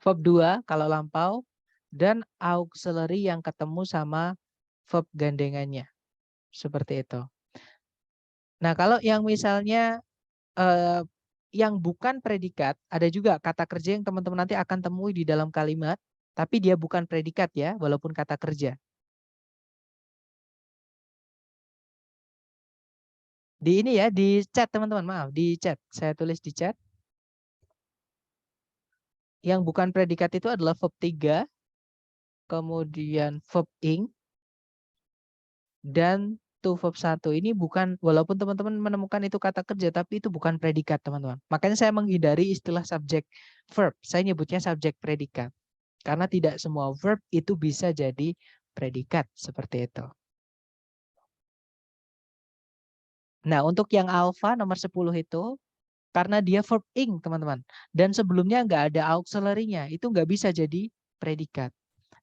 verb 2 kalau lampau, dan auxiliary yang ketemu sama verb gandengannya. Seperti itu. Nah, kalau yang misalnya yang bukan predikat, ada juga kata kerja yang teman-teman nanti akan temui di dalam kalimat, tapi dia bukan predikat ya, walaupun kata kerja. Di ini ya, di chat teman-teman, maaf, di chat. Saya tulis di chat. Yang bukan predikat itu adalah verb 3, kemudian verb ing, dan to verb 1. Ini bukan, walaupun teman-teman menemukan itu kata kerja, tapi itu bukan predikat teman-teman. Makanya saya menghindari istilah subjek verb. Saya nyebutnya subjek predikat. Karena tidak semua verb itu bisa jadi predikat seperti itu. Nah, untuk yang alpha nomor 10 itu, karena dia verb ing teman-teman. Dan sebelumnya nggak ada auxiliary-nya, itu nggak bisa jadi predikat.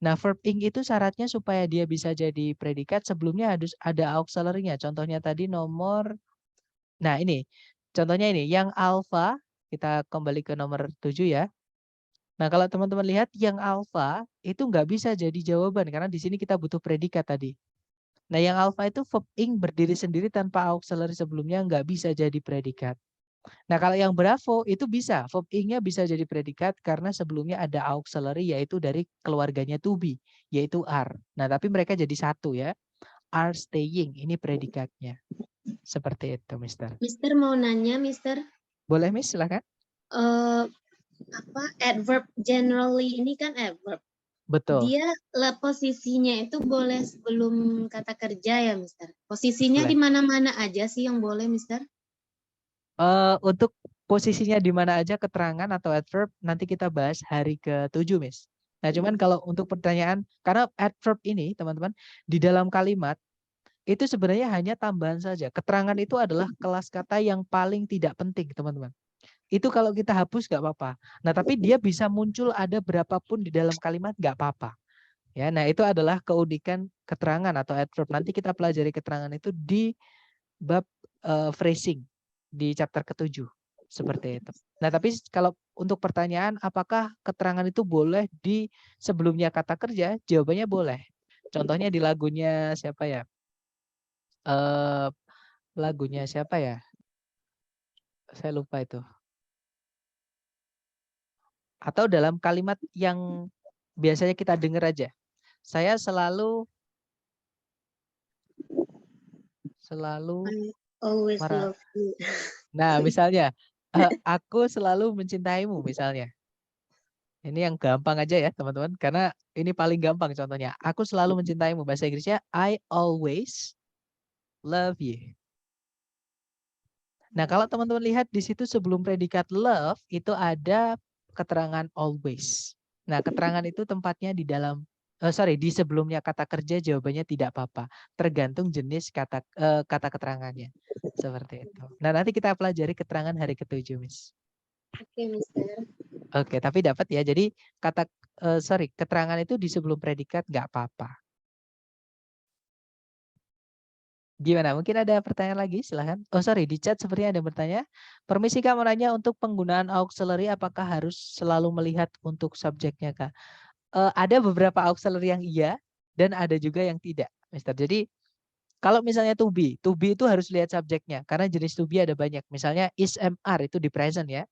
Nah, verb ing itu syaratnya supaya dia bisa jadi predikat sebelumnya harus ada auxiliary-nya. Contohnya tadi nomor, nah ini, contohnya ini, yang alpha, kita kembali ke nomor 7 ya. Nah, kalau teman-teman lihat yang alpha itu nggak bisa jadi jawaban karena di sini kita butuh predikat tadi. Nah, yang alpha itu verb ing berdiri sendiri tanpa auxiliary sebelumnya nggak bisa jadi predikat. Nah, kalau yang bravo itu bisa, verb ing-nya bisa jadi predikat karena sebelumnya ada auxiliary yaitu dari keluarganya to be, yaitu are. Nah, tapi mereka jadi satu ya. Are staying, ini predikatnya. Seperti itu, Mister. Mister mau nanya, Mister. Boleh, Miss, silakan. Adverb generally ini kan adverb. Betul. Dia posisinya itu boleh sebelum kata kerja ya, Mister. Posisinya Boleh. di mana-mana aja sih yang boleh, Mister? Untuk posisinya di mana aja keterangan atau adverb nanti kita bahas hari ke-7, Miss. Nah, cuman kalau untuk pertanyaan, karena adverb ini, teman-teman, di dalam kalimat itu sebenarnya hanya tambahan saja. Keterangan itu adalah kelas kata yang paling tidak penting, teman-teman. Itu kalau kita hapus nggak apa-apa. Nah, tapi dia bisa muncul ada berapapun di dalam kalimat nggak apa-apa. Ya, nah itu adalah keunikan keterangan atau adverb. Nanti kita pelajari keterangan itu di bab phrasing di chapter ke-7. Seperti itu. Nah, tapi kalau untuk pertanyaan apakah keterangan itu boleh di sebelumnya kata kerja? Jawabannya boleh. Contohnya di lagunya siapa ya? Lagunya siapa ya? Saya lupa itu. Atau dalam kalimat yang biasanya kita dengar aja. Saya selalu Always marah. love you. Nah, misalnya aku selalu mencintaimu misalnya. Ini yang gampang aja ya, teman-teman, karena ini paling gampang contohnya. Aku selalu mencintaimu, bahasa Inggrisnya I always love you. Nah, kalau teman-teman lihat di situ sebelum predikat love itu ada keterangan always. Nah, keterangan itu tempatnya di dalam di sebelumnya kata kerja, jawabannya tidak apa-apa. Tergantung jenis kata keterangannya. Seperti itu. Nah, nanti kita pelajari keterangan hari ke-7, Miss. Oke, Mister. Oke, tapi dapat ya. Jadi keterangan itu di sebelum predikat nggak apa-apa. Gimana? Mungkin ada pertanyaan lagi? Silahkan. Di chat sepertinya ada yang bertanya. Permisi Kak, mau nanya untuk penggunaan auxiliary apakah harus selalu melihat untuk subjeknya Kak? Ada beberapa auxiliary yang iya dan ada juga yang tidak, Mister. Jadi kalau misalnya to be itu harus lihat subjeknya karena jenis to be ada banyak. Misalnya is, am, are itu di present ya.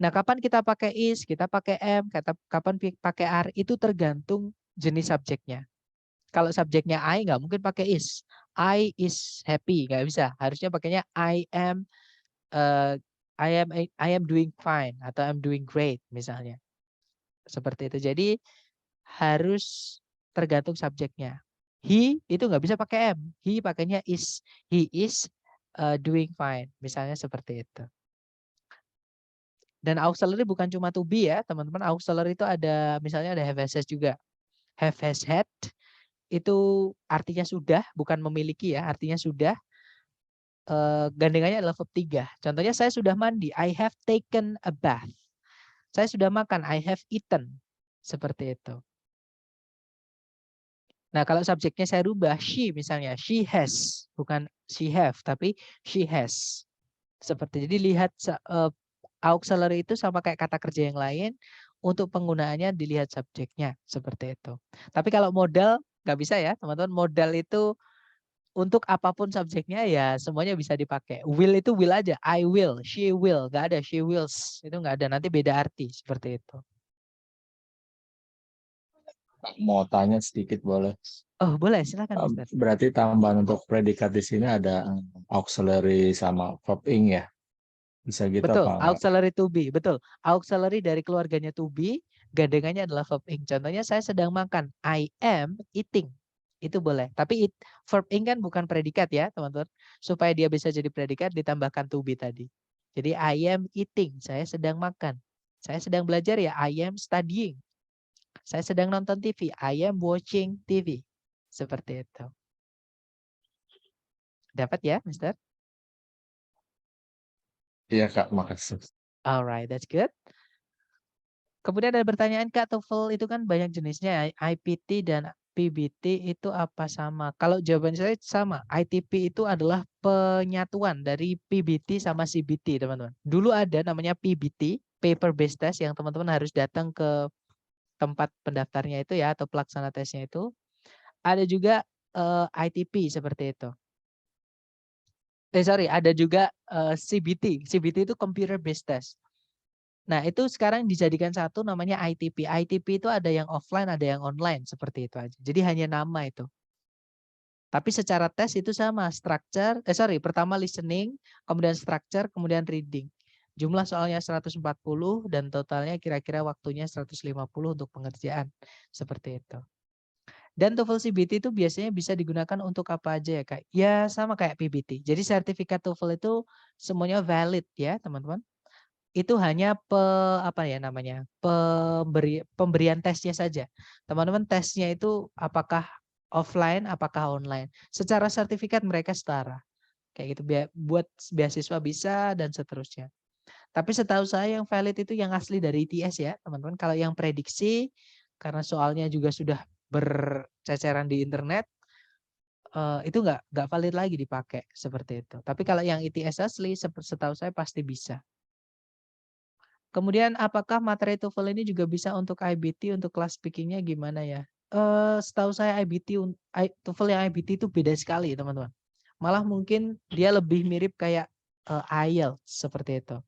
Nah, kapan kita pakai is, kita pakai am, kapan pakai are itu tergantung jenis subjeknya. Kalau subjeknya I nggak mungkin pakai is. I is happy, nggak bisa. Harusnya pakainya I I am doing fine atau I'm doing great misalnya. Seperti itu. Jadi harus tergantung subjeknya. He itu nggak bisa pakai am. He pakainya is. He is doing fine. Misalnya seperti itu. Dan auxiliary bukan cuma to be ya, teman-teman. Auxiliary itu ada misalnya ada have has juga. Have has had itu artinya sudah, bukan memiliki ya, artinya sudah. Gandengannya adalah verb 3. Contohnya saya sudah mandi, I have taken a bath. Saya sudah makan, I have eaten. Seperti itu. Nah, kalau subjeknya saya rubah, she misalnya, she has, bukan she have, tapi she has. Seperti jadi lihat auxiliary itu sama kayak kata kerja yang lain, untuk penggunaannya dilihat subjeknya, seperti itu. Tapi kalau modal nggak bisa ya, teman-teman. Modal itu untuk apapun subjeknya ya semuanya bisa dipakai. Will itu will aja, I will, she will, nggak ada she wills, itu nggak ada. Nanti beda arti seperti itu. Mau tanya sedikit boleh? Oh boleh, silakan Mister. Berarti tambahan untuk predikat di sini ada auxiliary sama verb ing ya? Bisa gitu Betul, apa? auxiliary to be, betul. Auxiliary dari keluarganya to be, gandengannya adalah verb ing. Contohnya saya sedang makan, I am eating. Itu boleh. Tapi verb ing kan bukan predikat ya, teman-teman. Supaya dia bisa jadi predikat ditambahkan to be tadi. Jadi I am eating, saya sedang makan. Saya sedang belajar ya, I am studying. Saya sedang nonton TV, I am watching TV. Seperti itu. Dapat ya, Mister? Iya Kak, makasih. Alright, that's good. Kemudian ada pertanyaan Kak, TOEFL itu kan banyak jenisnya. IPT dan PBT itu apa sama? Kalau jawaban saya sama. ITP itu adalah penyatuan dari PBT sama CBT, teman-teman. Dulu ada namanya PBT, paper based test, yang teman-teman harus datang ke tempat pendaftarnya itu ya, atau pelaksana tesnya itu. Ada juga ITP seperti itu. Ada juga CBT. CBT itu computer based test. Nah, itu sekarang dijadikan satu namanya ITP. ITP itu ada yang offline, ada yang online, seperti itu aja. Jadi hanya nama itu. Tapi secara tes itu sama, pertama listening, kemudian structure, kemudian reading. Jumlah soalnya 140 dan totalnya kira-kira waktunya 150 untuk pengerjaan. Seperti itu. Dan TOEFL CBT itu biasanya bisa digunakan untuk apa aja ya Kak? Ya sama kayak PBT. Jadi sertifikat TOEFL itu semuanya valid ya teman-teman. Itu hanya pemberian tesnya saja. Teman-teman tesnya itu apakah offline, apakah online. Secara sertifikat mereka setara. Kayak gitu, buat beasiswa bisa dan seterusnya. Tapi setahu saya yang valid itu yang asli dari ITS ya teman-teman. Kalau yang prediksi, karena soalnya juga sudah berceceran di internet, itu nggak valid lagi dipakai seperti itu. Tapi kalau yang ITS asli, setahu saya pasti bisa. Kemudian apakah materi TOEFL ini juga bisa untuk IBT, untuk kelas speakingnya gimana ya? Setahu saya TOEFL yang IBT itu beda sekali teman-teman. Malah mungkin dia lebih mirip kayak IELTS seperti itu.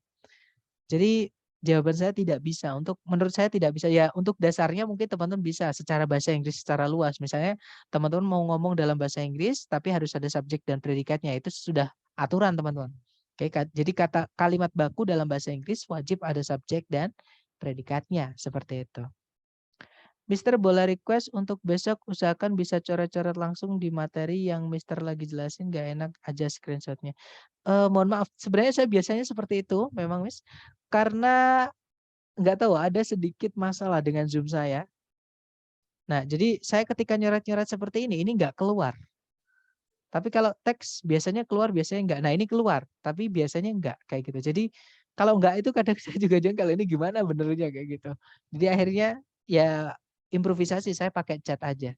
Jadi jawaban saya tidak bisa. Menurut saya tidak bisa ya. Untuk dasarnya mungkin teman-teman bisa secara bahasa Inggris secara luas. Misalnya teman-teman mau ngomong dalam bahasa Inggris tapi harus ada subjek dan predikatnya, itu sudah aturan teman-teman. Oke, jadi kalimat baku dalam bahasa Inggris wajib ada subjek dan predikatnya seperti itu. Mister boleh request untuk besok usahakan bisa coret-coret langsung di materi yang Mister lagi jelasin, gak enak aja screenshotnya. Mohon maaf, sebenarnya saya biasanya seperti itu memang Miss, karena nggak tahu ada sedikit masalah dengan Zoom saya. Nah, jadi saya ketika nyoret-nyoret seperti ini nggak keluar. Tapi kalau teks biasanya keluar, biasanya enggak. Nah ini keluar, tapi biasanya enggak kayak gitu. Jadi kalau enggak itu kadang saya juga jengkel, ini gimana benernya kayak gitu. Jadi akhirnya ya improvisasi, saya pakai chat aja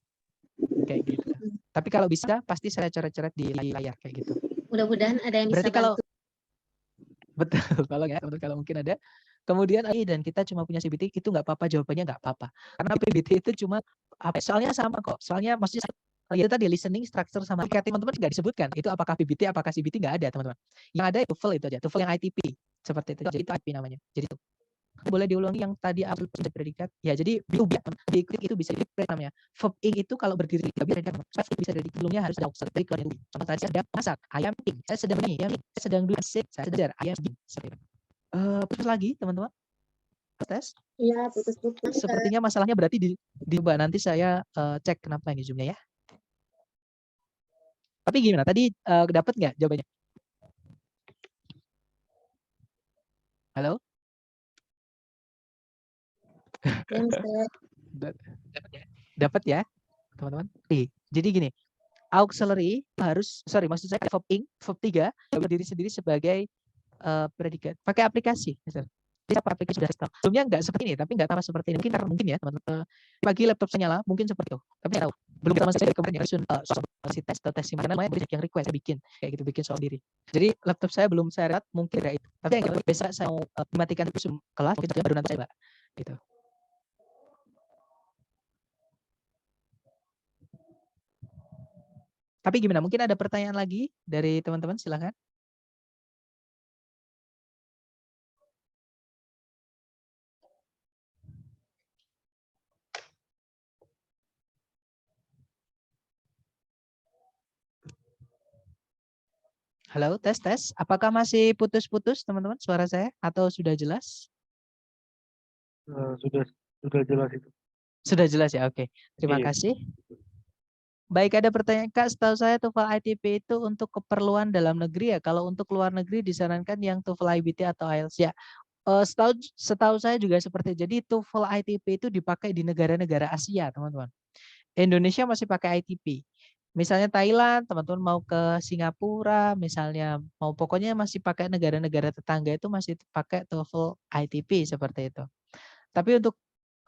kayak gitu. Tapi kalau bisa pasti saya coret-coret di layar kayak gitu. Mudah-mudahan ada yang bisa Berarti kalau bantu. betul, kalau mungkin ada. Kemudian dan kita cuma punya CBT itu nggak apa-apa, jawabannya nggak apa-apa. Karena PBT itu cuma soalnya sama kok. Soalnya maksudnya itu tadi listening, structure sama teman-teman nggak disebutkan. Itu apakah PBT, apakah CBT nggak ada teman-teman. Yang ada itu TOEFL itu aja. TOEFL yang ITP seperti itu. Jadi itu IP namanya. Jadi itu. Boleh diulangi yang tadi awal predikat. Ya jadi diklik itu bisa jadi namanya. Verb ing itu kalau berdiri lebih predikat. Saya bisa dari sebelumnya harus ada auxiliary keluar. Contoh tadi saya sedang masak, ayam ping. Saya sedang ini, saya sedang duduk, saya sedang ayam ping. Seperti itu. Putus lagi teman-teman. Tes. Iya, putus-putus. Sepertinya masalahnya berarti di Mbak, nanti saya cek kenapa ini Zoom-nya ya. Tapi gimana? Tadi dapat nggak jawabannya? Halo? Ya, Mister. Dapat ya, teman-teman. Jadi gini, auxiliary harus, maksud saya verb ing, verb 3 berdiri sendiri sebagai predikat. Pakai aplikasi, Mister. Jadi apa aplikasi sudah tahu. Sebelumnya nggak seperti ini, tapi nggak tahu seperti ini. Mungkin karena mungkin ya teman-teman. Pagi laptop saya nyala, mungkin seperti itu. Tapi nggak tahu. Belum sama saya kemarin ya, soal tes mana namanya banyak yang request saya bikin kayak gitu, bikin soal diri. Jadi laptop saya belum saya lihat, mungkin ada itu. Tapi yang besok saya mau matikan itu kelas, mungkin baru nanti saya gitu. Tapi gimana? Mungkin ada pertanyaan lagi dari teman-teman, silakan. Halo, tes. Apakah masih putus-putus teman-teman suara saya atau sudah jelas? Sudah jelas itu. Sudah jelas ya, oke. Terima Iya. kasih. Baik, ada pertanyaan Kak, setahu saya TOEFL ITP itu untuk keperluan dalam negeri ya. Kalau untuk luar negeri disarankan yang TOEFL IBT atau IELTS ya. Setahu saya juga seperti itu. Jadi TOEFL ITP itu dipakai di negara-negara Asia, teman-teman. Indonesia masih pakai ITP. Misalnya Thailand, teman-teman mau ke Singapura, misalnya mau pokoknya masih pakai negara-negara tetangga itu masih pakai TOEFL ITP seperti itu. Tapi untuk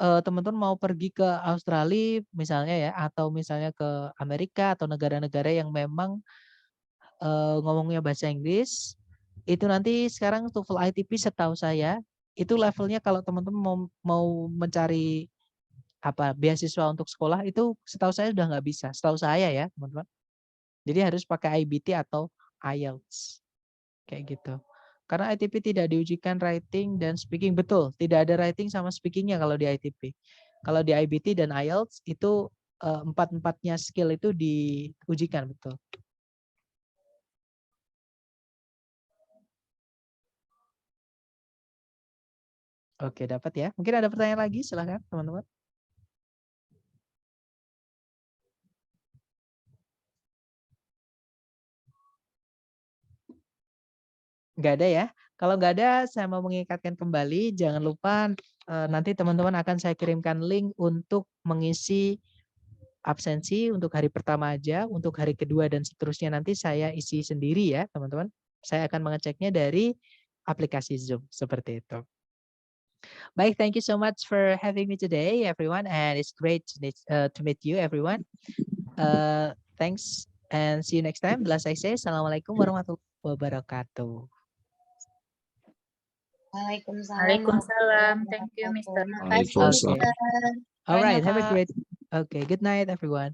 teman-teman mau pergi ke Australia misalnya ya, atau misalnya ke Amerika atau negara-negara yang memang ngomongnya bahasa Inggris, itu nanti sekarang TOEFL ITP setahu saya itu levelnya kalau teman-teman mau mencari beasiswa untuk sekolah itu setahu saya sudah nggak bisa, setahu saya ya teman-teman. Jadi harus pakai IBT atau IELTS kayak gitu. Karena ITP tidak diujikan writing dan speaking, betul. Tidak ada writing sama speakingnya kalau di ITP. Kalau di IBT dan IELTS itu empat-empatnya skill itu diujikan, betul. Oke, dapat ya. Mungkin ada pertanyaan lagi, silahkan teman-teman. Nggak ada ya. Kalau nggak ada, saya mau mengingatkan kembali, jangan lupa nanti teman-teman akan saya kirimkan link untuk mengisi absensi untuk hari pertama aja, untuk hari kedua dan seterusnya nanti saya isi sendiri ya teman-teman. Saya akan mengeceknya dari aplikasi Zoom, seperti itu. Baik, thank you so much for having me today everyone, and it's great to meet you everyone. Thanks and see you next time. Bila saya say, Assalamualaikum warahmatullahi wabarakatuh. Waalaikumsalam. Thank you, Mr. Waalaikumsalam. Alright, have a great. Okay, good night everyone.